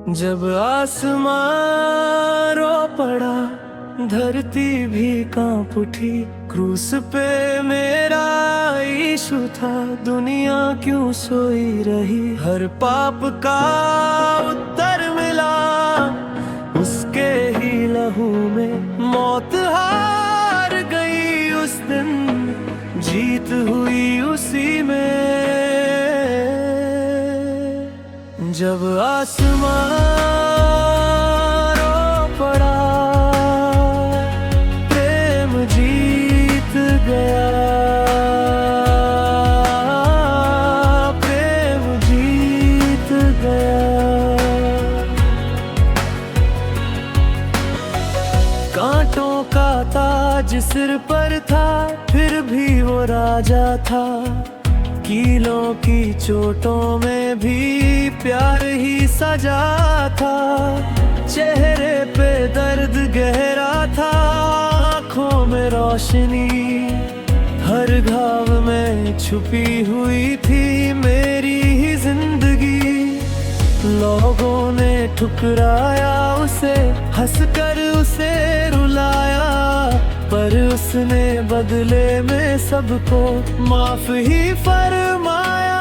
जब आसमां रो पड़ा, धरती भी कांप उठी। क्रूस पे मेरा यीशु था, दुनिया क्यों सोई रही। हर पाप का उत्तर मिला उसके ही लहू में। मौत हार गई उस दिन, जीत हुई उसी में। जब आसमां रो पड़ा, प्रेम जीत गया। प्रेम जीत गया। कांटों का ताज सिर पर था, फिर भी वो राजा था। कीलों की चोटों में भी प्यार ही सजा था। चेहरे पे दर्द गहरा था, आँखों में रोशनी। हर घाव में छुपी हुई थी मेरी ही जिंदगी। लोगों ने ठुकराया उसे, हंसकर उसे रुलाया, पर उसने बदले में सबको माफ ही फरमाया।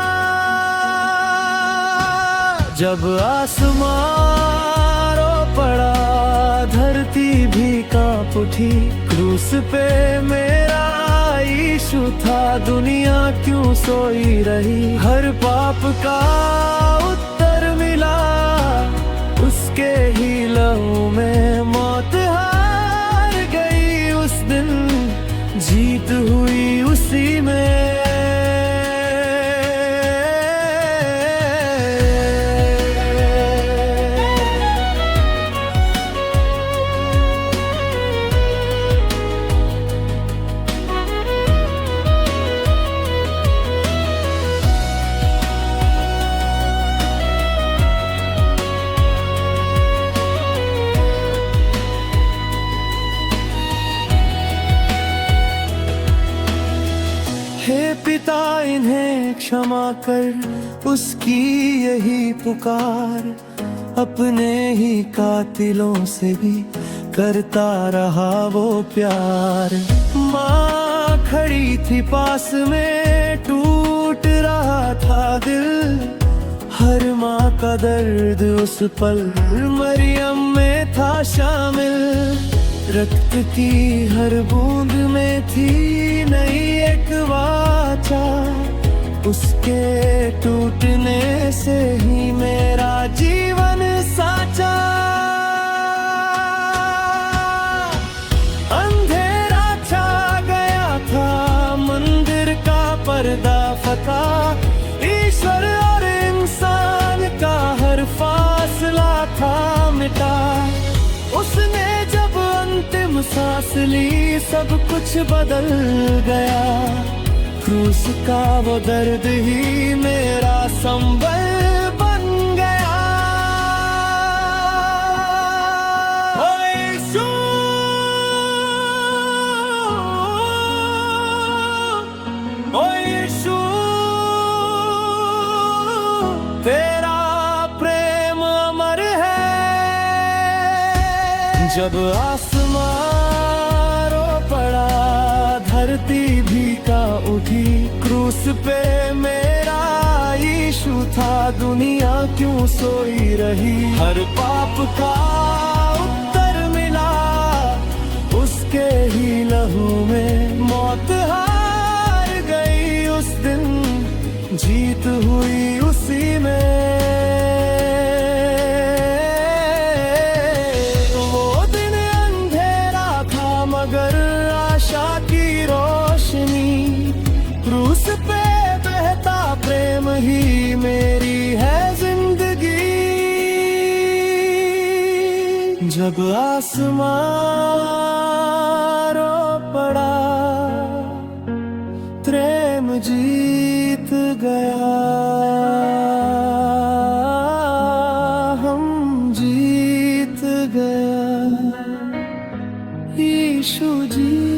जब आसमां रो पड़ा, धरती भी कांप उठी। क्रूस पे मेरा यीशु था, दुनिया क्यों सोई रही। हर पाप का उत्तर मिला उसके ही लहू में। मौत हार गई उस दिन, जीत हुई उसी में। हे पिता इन्हें क्षमा कर, उसकी यही पुकार। अपने ही कातिलों से भी करता रहा वो प्यार। माँ खड़ी थी पास में, टूट रहा था दिल। हर माँ का दर्द उस पल मरियम में था शामिल। रक्त की हर बूंद में थी नई एक वाचा। उसके टूटने से ही मेरा जीवन साचा। अंधेरा छा गया था, मंदिर का पर्दा फटा। ईश्वर और इंसान का हर फासला था मिटा। उसने जब अंतिम सांस ली, सब कुछ बदल गया। क्रूस का वो दर्द ही मेरा संबल बन गया। ओ यीशु, ओ यीशु, तेरा प्रेम अमर है। जब आसमां रो पड़ा, धरती भी का उठी। क्रूस पे मेरा यीशु था, दुनिया क्यों सोई रही। हर पाप का उत्तर मिला उसके ही लहू में। मौत हार गई उस दिन, जीत हुई उसी में। मगर आशा की रोशनी। क्रूस पे बहता प्रेम ही मेरी है जिंदगी। जब आसमां रो पड़ा, प्रेम जीत गया। हम जीत गया, यीशु जी।